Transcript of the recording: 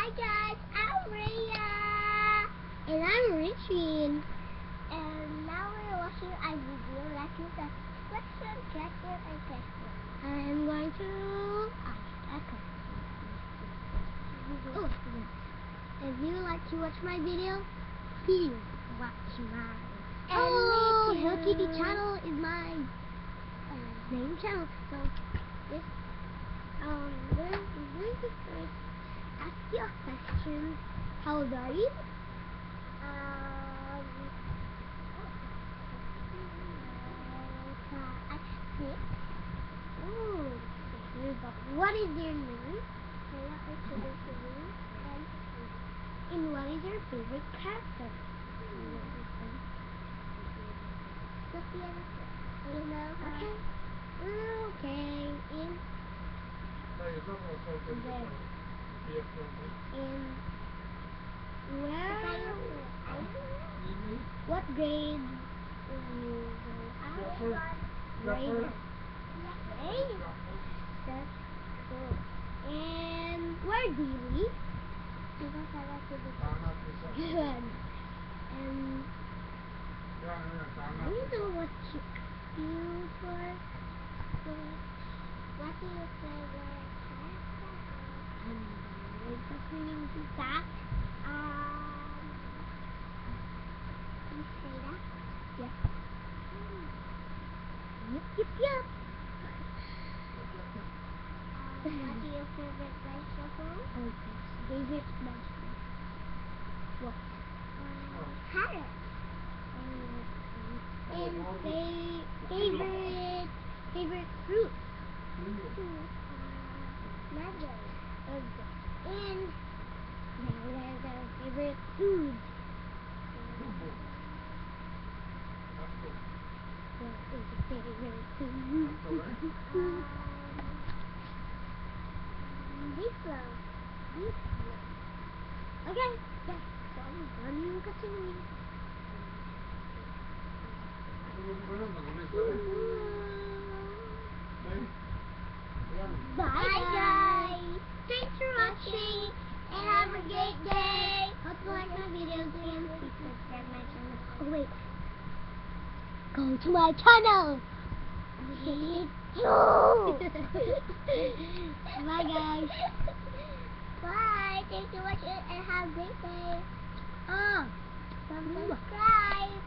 Hi guys, I'm Rhea. And I'm Richie. And now we're watching a video that is a question, question, and question. I'm going to ask a question. Oh, yeah. If you like to watch my video, please watch mine. Oh, Hello Kitty channel is my main channel. So this we're going to first ask you a question. How old are you? I'm 6. Oh, what is your name? And what is your favorite character? Sophia. You know her? Okay. What grade? Grade. That's cool. And where do you live? Good. And I don't know what you for. What do you favorite character? What's the meaning to that? You say that? Yeah. Yep. What is your favorite vegetable? Favorite vegetable. What? Carrot. And favorite fruit. Mango. And favorite food. What is your favorite food? Beef. Okay, yes. So I'm going to continue. Bye guys. Thanks for watching and have a great day. Hope you like my videos and please subscribe to my channel. Oh wait. Go to my channel. Bye guys. Bye. Thanks for watching and have a great day. Subscribe.